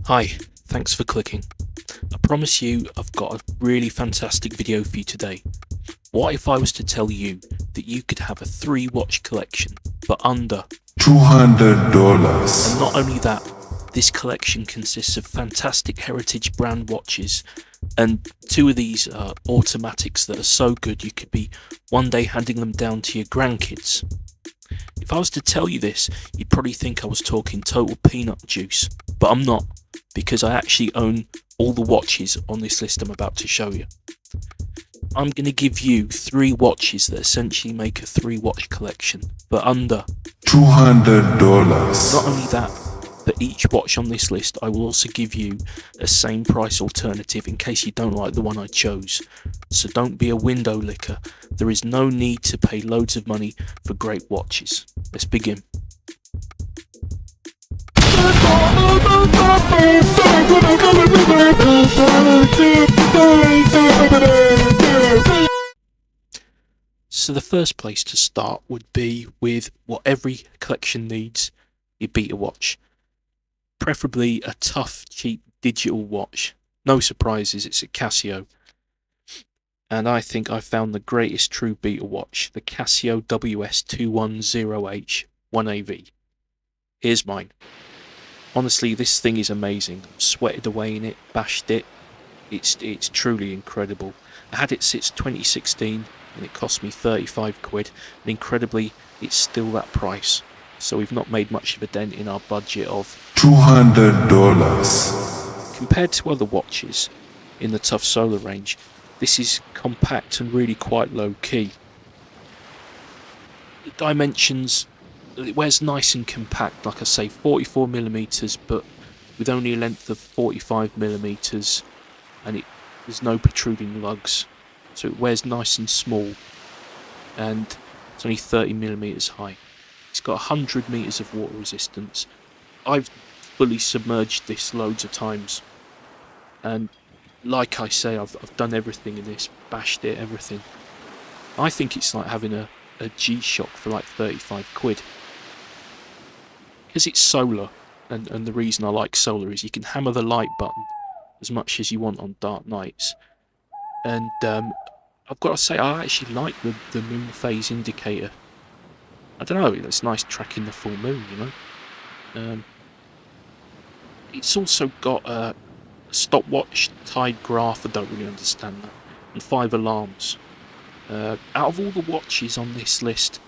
Hi, thanks for clicking. I promise you I've got a really fantastic video for you today. What if I was to tell you that you could have a 3-watch collection for under $200? And not only that, this collection consists of fantastic heritage brand watches, and 2 of these are automatics that are so good you could be one day handing them down to your grandkids. If I was to tell you this, you'd probably think I was talking total peanut juice, but I'm not, because I actually own all the watches on this list I'm about to show you. I'm going to give you 3 watches that essentially make a 3-watch collection for under $200. Not only that, for each watch on this list I will also give you a same price alternative in case you don't like the one I chose. So don't be a window licker. There is no need to pay loads of money for great watches. Let's begin. So the first place to start would be with what every collection needs, your beta watch. Preferably a tough, cheap digital watch. No surprises, it's a Casio. And I think I found the greatest true beta watch, the Casio WS210H 1AV. Here's mine. Honestly, this thing is amazing. Sweated away in it, bashed it. It's truly incredible. I had it since 2016 and it cost me 35 quid, and incredibly it's still that price. So we've not made much of a dent in our budget of $200. Compared to other watches in the Tough Solar range, this is compact and really quite low key. The dimensions, it wears nice and compact, like I say, 44mm, but with only a length of 45mm, and there's no protruding lugs, so it wears nice and small, and it's only 30mm high. It's got 100 meters of water resistance. I've fully submerged this loads of times, and like I say, I've done everything in this, bashed it, everything. I think it's like having a G-Shock for like 35 quid. Because it's solar, and the reason I like solar is you can hammer the light button as much as you want on dark nights. And I've got to say, I actually like the moon phase indicator. I don't know, it's nice tracking the full moon, you know. It's also got a stopwatch, tide graph, I don't really understand that, and 5 alarms. Out of all the watches on this list,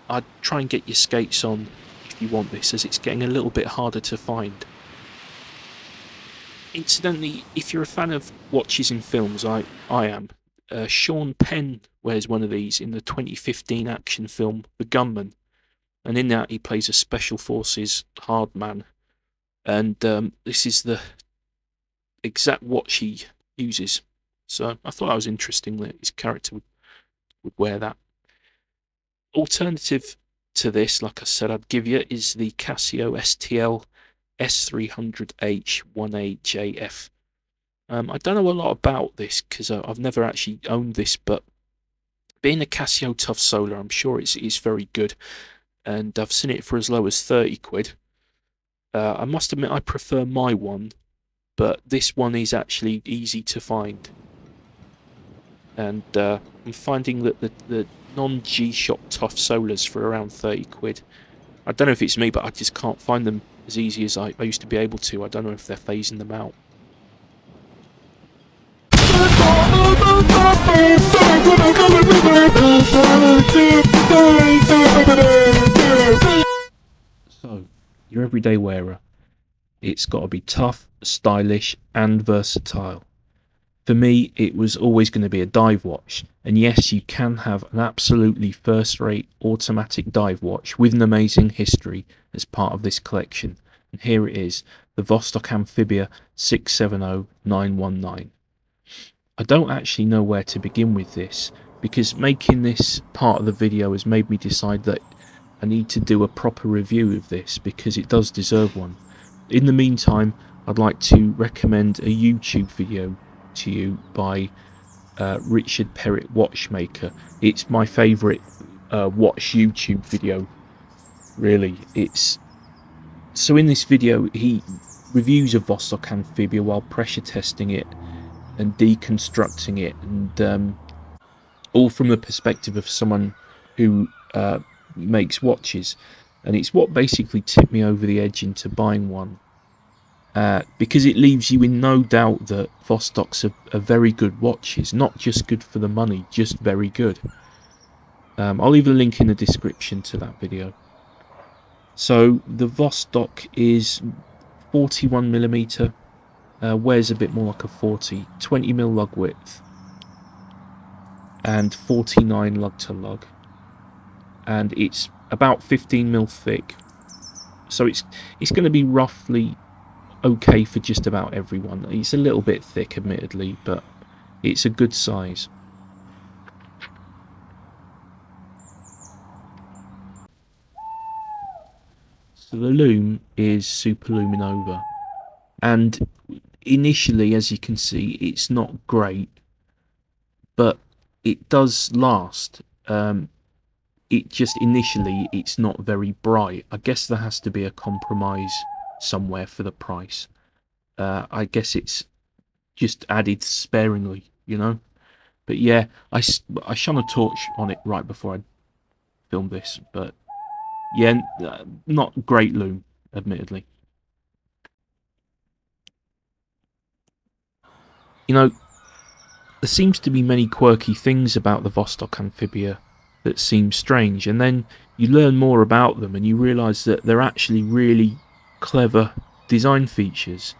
I'd try and get your skates on if you want this, as it's getting a little bit harder to find. Incidentally, if you're a fan of watches in films, I am. Sean Penn wears one of these in the 2015 action film The Gunman, and in that he plays a Special Forces hard man, and this is the exact watch he uses. So I thought that was interesting that his character would wear that. Alternative to this, like I said, I'd give you is the Casio STL S300H 1AJF. I don't know a lot about this because I've never actually owned this, but being a Casio Tough Solar, I'm sure it's very good, and I've seen it for as low as 30 quid. I must admit I prefer my one, but this one is actually easy to find. And I'm finding that the non-G-Shock Tough Solars for around 30 quid. I don't know if it's me, but I just can't find them as easy as I used to be able to. I don't know if they're phasing them out. So, your everyday wearer. It's got to be tough, stylish, and versatile. For me, it was always going to be a dive watch, and yes, you can have an absolutely first-rate automatic dive watch with an amazing history as part of this collection, and here it is, the Vostok Amphibia 670919. I don't actually know where to begin with this, because making this part of the video has made me decide that I need to do a proper review of this, because it does deserve one. In the meantime, I'd like to recommend a YouTube video to you by Richard Perrott Watchmaker. It's my favourite watch YouTube video, really. So in this video he reviews of Vostok Amphibia while pressure testing it and deconstructing it, and all from the perspective of someone who makes watches, and it's what basically tipped me over the edge into buying one, because it leaves you in no doubt that Vostoks are very good watches, not just good for the money, just very good. I'll leave a link in the description to that video. So the Vostok is 41mm, wears a bit more like a 40, 20mm lug width, and 49 lug to lug, and it's about 15mm thick, so it's going to be roughly okay for just about everyone. It's a little bit thick, admittedly, but it's a good size. So the loom is Super Luminova, and initially, as you can see, it's not great, but it does last. It just initially, it's not very bright. I guess there has to be a compromise somewhere for the price. I guess it's just added sparingly, you know. But yeah, I shone a torch on it right before I filmed this, but yeah, not great loom, admittedly. You know, there seems to be many quirky things about the Vostok Amphibia that seem strange, and then you learn more about them and you realise that they're actually really clever design features,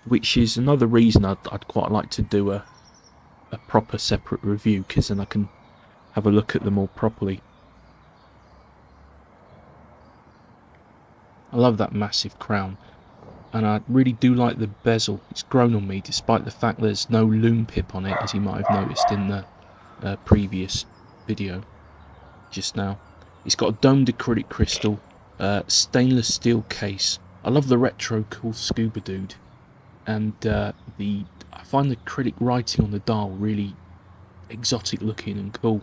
which is another reason I'd quite like to do a proper separate review, because then I can have a look at them all properly. I love that massive crown, and I really do like the bezel. It's grown on me despite the fact there's no loom pip on it, as you might have noticed in the previous video just now. It's got a domed acrylic crystal, stainless steel case. I love the retro cool scuba dude, and I find the acrylic writing on the dial really exotic looking and cool.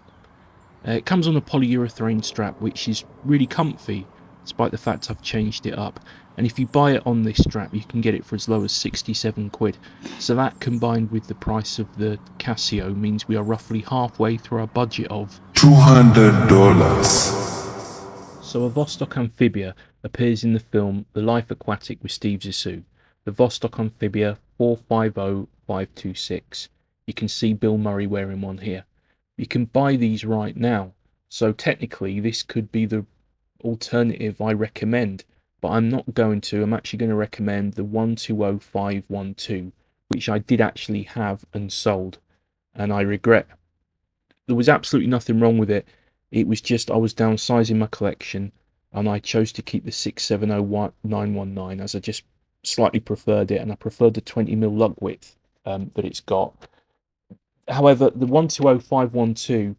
It comes on a polyurethane strap, which is really comfy, despite the fact I've changed it up. And if you buy it on this strap, you can get it for as low as 67 quid. So that, combined with the price of the Casio, means we are roughly halfway through our budget of $200. So a Vostok Amphibia appears in the film The Life Aquatic with Steve Zissou, the Vostok Amphibia 450526. You can see Bill Murray wearing one here. You can buy these right now, so technically this could be the alternative I recommend, but I'm not going to. I'm actually going to recommend the 120512, which I did actually have and sold, and I regret. There was absolutely nothing wrong with it. It was just I was downsizing my collection, and I chose to keep the 670919 as I just slightly preferred it, and I preferred the 20mm lug width that it's got. However, the 120512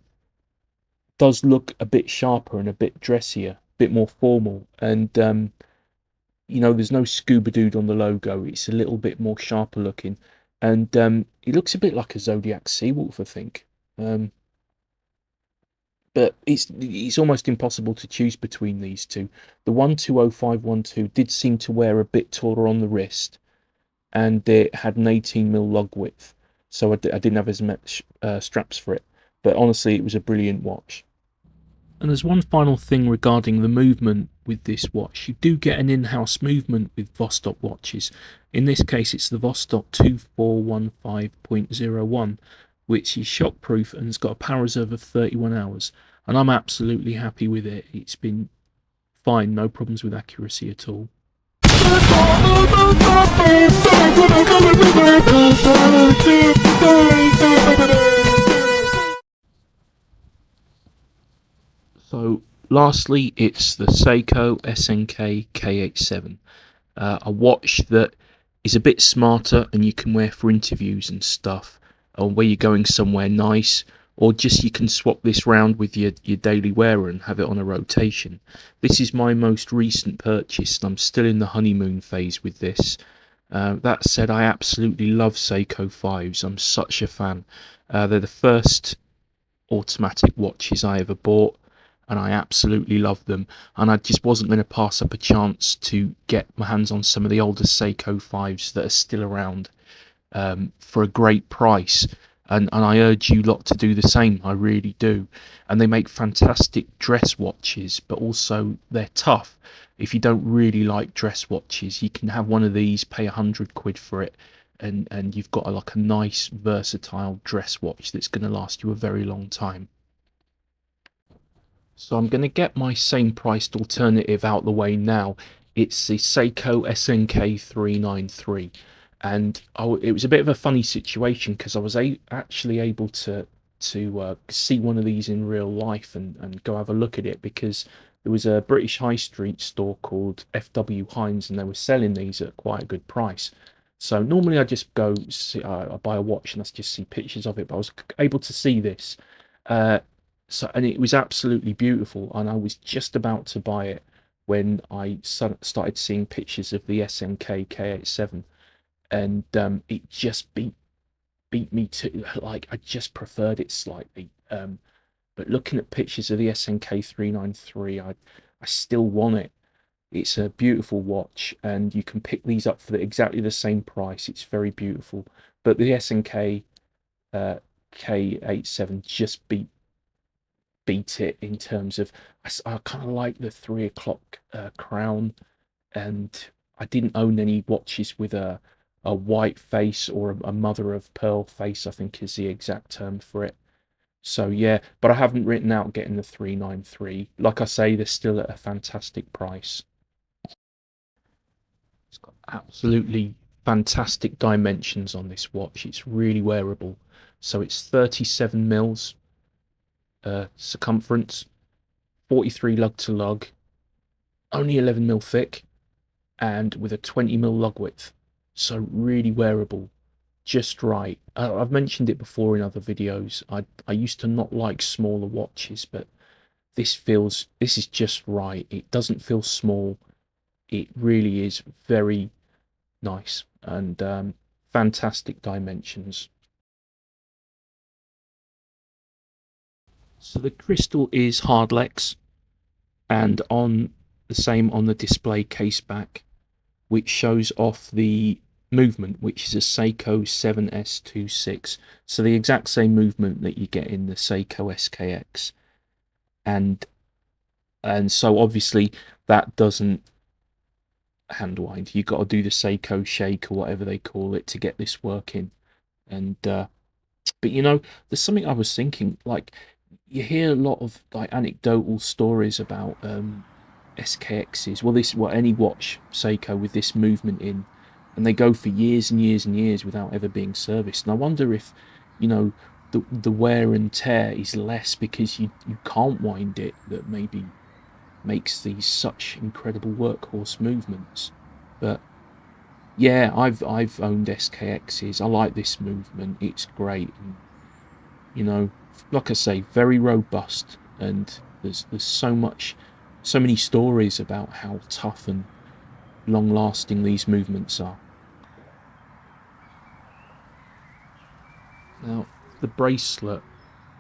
does look a bit sharper and a bit dressier, a bit more formal, and you know, there's no scuba dude on the logo. It's a little bit more sharper looking, and it looks a bit like a Zodiac Seawolf, I think. But it's almost impossible to choose between these two. The 120512 did seem to wear a bit taller on the wrist, and it had an 18mm lug width, so I didn't have as much straps for it. But honestly, it was a brilliant watch. And there's one final thing regarding the movement with this watch. You do get an in-house movement with Vostok watches. In this case, it's the Vostok 2415.01, which is shockproof and has got a power reserve of 31 hours. And I'm absolutely happy with it. It's been fine, no problems with accuracy at all. So lastly, it's the Seiko SNK K87, a watch that is a bit smarter and you can wear for interviews and stuff, or where you're going somewhere nice, or just you can swap this round with your daily wearer and have it on a rotation. This is my most recent purchase, and I'm still in the honeymoon phase with this. That said, I absolutely love Seiko 5s. I'm such a fan. They're the first automatic watches I ever bought, and I absolutely love them. And I just wasn't going to pass up a chance to get my hands on some of the older Seiko 5s that are still around for a great price. And I urge you lot to do the same. I really do. And they make fantastic dress watches, but also they're tough. If you don't really like dress watches, you can have one of these, pay £100 for it, and you've got like a nice versatile dress watch that's going to last you a very long time. So I'm going to get my same priced alternative out the way now. It's the Seiko SNK 393, and it was a bit of a funny situation because I was actually able to see one of these in real life and go have a look at it, because there was a British high street store called FW Hines and they were selling these at quite a good price. So normally I just go see, I buy a watch and I just see pictures of it, but I was able to see this. And it was absolutely beautiful, and I was just about to buy it when I started seeing pictures of the SNK K87, and it just beat me to, like, I just preferred it slightly. But looking at pictures of the SNK 393, I still want it. It's a beautiful watch, and you can pick these up for exactly the same price. It's very beautiful, but the SNK K87 just beat it in terms of, I kind of like the 3 o'clock crown, and I didn't own any watches with a white face or a mother of pearl face, I think is the exact term for it. So yeah, but I haven't written out getting the 393. Like I say, they're still at a fantastic price. It's got absolutely fantastic dimensions on this watch. It's really wearable. So it's 37 mils circumference, 43 lug to lug, only 11 mil thick, and with a 20 mil lug width. So really wearable, just right. I've mentioned it before in other videos. I used to not like smaller watches, but this is just right. It doesn't feel small. It really is very nice, and fantastic dimensions. So the crystal is Hardlex, and on the same on the display case back, which shows off the movement, which is a Seiko 7S26. So the exact same movement that you get in the Seiko SKX, and so obviously that doesn't hand wind. You've got to do the Seiko shake or whatever they call it to get this working. And but you know, there's something I was thinking, like, you hear a lot of like anecdotal stories about SKXs. Well, any watch Seiko with this movement in, and they go for years and years and years without ever being serviced. And I wonder if, you know, the wear and tear is less because you can't wind it, that maybe makes these such incredible workhorse movements. But yeah, I've owned SKXs. I like this movement. It's great, and you know, like I say, very robust, and there's so many stories about how tough and long lasting these movements are. Now, the bracelet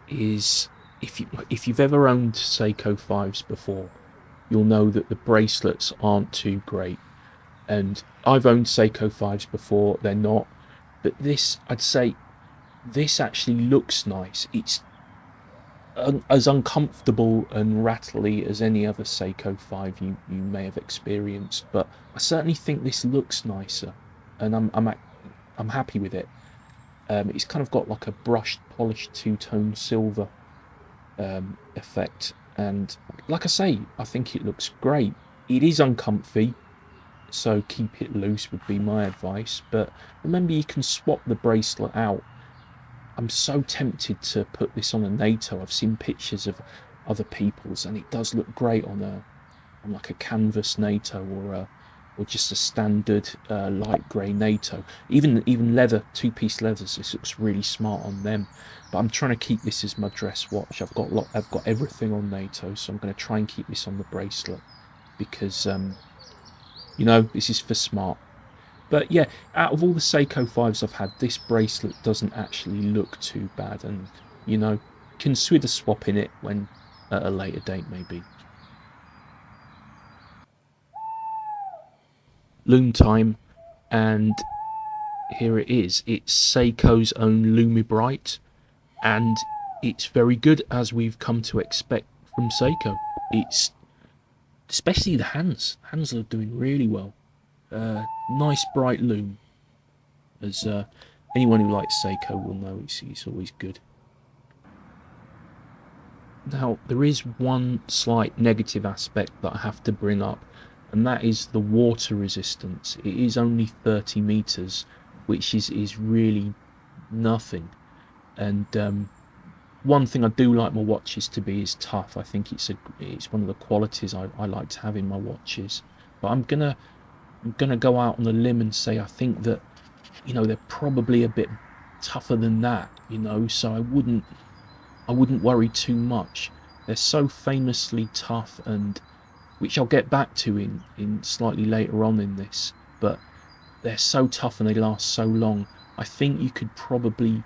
is, if you've ever owned Seiko 5s before, you'll know that the bracelets aren't too great. And I've owned Seiko 5s before, they're not. But this, I'd say, this actually looks nice. It's as uncomfortable and rattly as any other Seiko 5 you may have experienced, but I certainly think this looks nicer, and I'm happy with it. It's kind of got like a brushed, polished two-tone silver effect, and like I say, I think it looks great. It is uncomfy, so keep it loose would be my advice, but remember you can swap the bracelet out. I'm so tempted to put this on a NATO. I've seen pictures of other people's, and it does look great on like a canvas NATO, or just a standard light grey NATO. Even leather, two-piece leathers. This looks really smart on them. But I'm trying to keep this as my dress watch. I've got everything on NATO, so I'm going to try and keep this on the bracelet because you know, this is for smart. But yeah, out of all the Seiko 5s I've had, this bracelet doesn't actually look too bad, and you know, consider swapping it when at a later date maybe. Loom time, and here it is. It's Seiko's own Lumibrite, and it's very good, as we've come to expect from Seiko. It's especially the hands. Hands are doing really well. Nice bright loom, as anyone who likes Seiko will know. It's always good. Now, there is one slight negative aspect that I have to bring up, and that is the water resistance. It is only 30 meters, which is really nothing. And one thing I do like my watches to be is tough. I think it's one of the qualities I like to have in my watches. But I'm gonna go out on a limb and say I think that, you know, they're probably a bit tougher than that, you know, so I wouldn't worry too much. They're so famously tough, and which I'll get back to in slightly later on in this, but they're so tough and they last so long. I think you could probably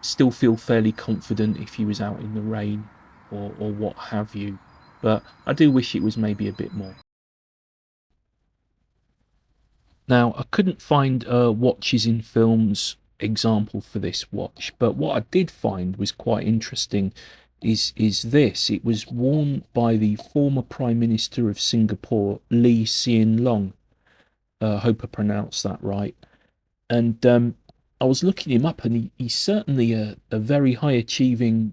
still feel fairly confident if you was out in the rain or what have you, but I do wish it was maybe a bit more. Now, I couldn't find a watches in films example for this watch, but what I did find was quite interesting is this. It was worn by the former Prime Minister of Singapore, Lee Hsien Loong. I hope I pronounced that right. And I was looking him up, and he's certainly a very high achieving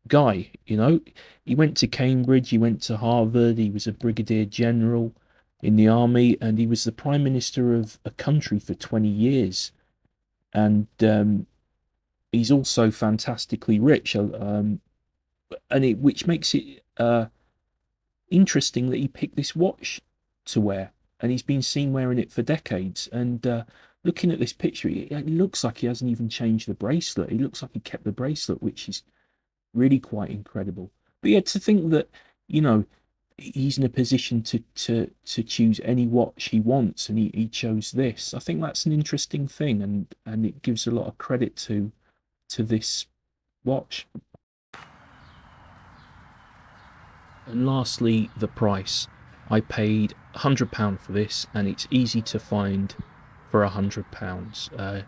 guy, you know. He went to Cambridge, he went to Harvard, he was a brigadier general in the army, and he was the prime minister of a country for 20 years. And he's also fantastically rich, which makes it interesting that he picked this watch to wear, and he's been seen wearing it for decades. And looking at this picture, it looks like he hasn't even changed the bracelet. He looks like he kept the bracelet, which is really quite incredible. But yeah, to think that, you know, he's in a position to choose any watch he wants, and he chose this. I think that's an interesting thing, and it gives a lot of credit to this watch. And lastly, the price. I paid £100 for this, and it's easy to find for £100.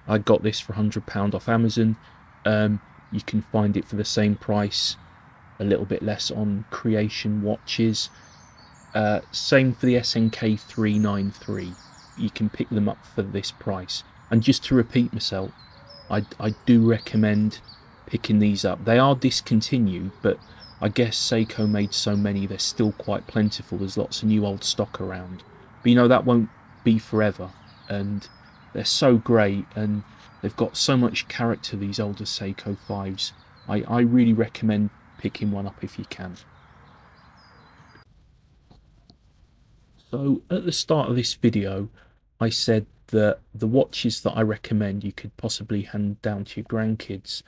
I got this for £100 off Amazon. You can find it for the same price, a little bit less, on Creation Watches. Same for the SNK 393. You can pick them up for this price. And just to repeat myself, I do recommend picking these up. They are discontinued, but I guess Seiko made so many, they're still quite plentiful. There's lots of new old stock around. But you know, that won't be forever. And they're so great, and they've got so much character, these older Seiko 5s. I really recommend picking one up if you can. So at the start of this video, I said that the watches that I recommend you could possibly hand down to your grandkids.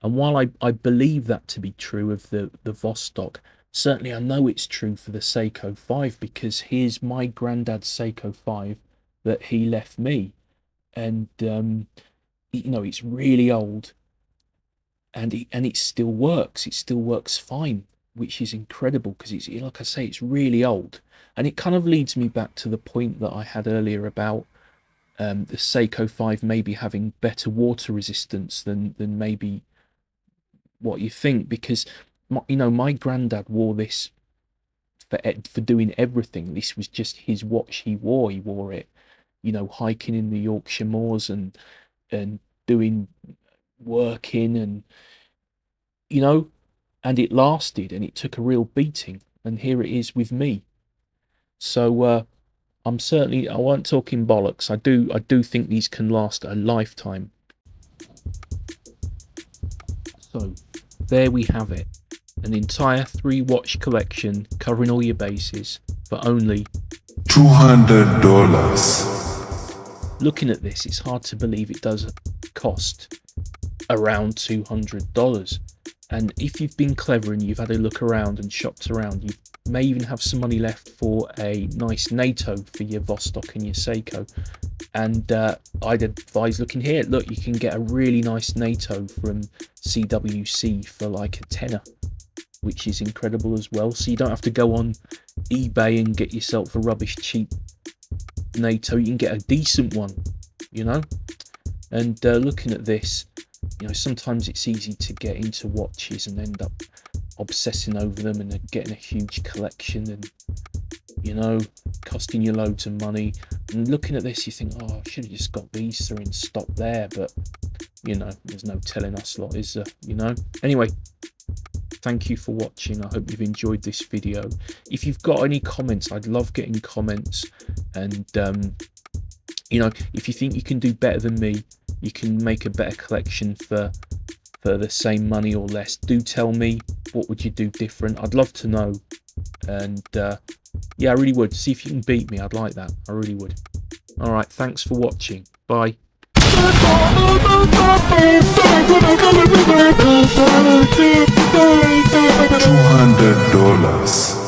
And while I believe that to be true of the Vostok, certainly I know it's true for the Seiko 5, because here's my granddad's Seiko 5 that he left me. And you know, it's really old, and it still works. It still works fine, which is incredible, because it's, like I say, it's really old. And it kind of leads me back to the point that I had earlier about the Seiko 5 maybe having better water resistance than maybe what you think, because you know, my granddad wore this for doing everything. This was just his watch he wore it, you know, hiking in the Yorkshire moors and doing working, and you know, and it lasted, and it took a real beating, and here it is with me. So I weren't talking bollocks. I do think these can last a lifetime. So there we have it, an entire 3-watch collection covering all your bases for only $200. Looking at this, it's hard to believe it does cost around $200. And if you've been clever and you've had a look around and shopped around, you may even have some money left for a nice NATO for your Vostok and your Seiko. And I'd advise looking here. Look, you can get a really nice NATO from CWC for like a tenner. which is incredible as well. So you don't have to go on eBay and get yourself a rubbish cheap NATO. You can get a decent one, you know. And looking at this, you know, sometimes it's easy to get into watches and end up obsessing over them and getting a huge collection, and, you know, costing you loads of money. And looking at this, you think, oh, I should have just got these three and stopped there. But, you know, there's no telling us lot, is there? You know. Anyway, thank you for watching. I hope you've enjoyed this video. If you've got any comments, I'd love getting comments. And you know, if you think you can do better than me, you can make a better collection for the same money or less, do tell me. What would you do different? I'd love to know. And yeah, I really would. See if you can beat me. I'd like that. I really would. All right, thanks for watching. Bye. $200.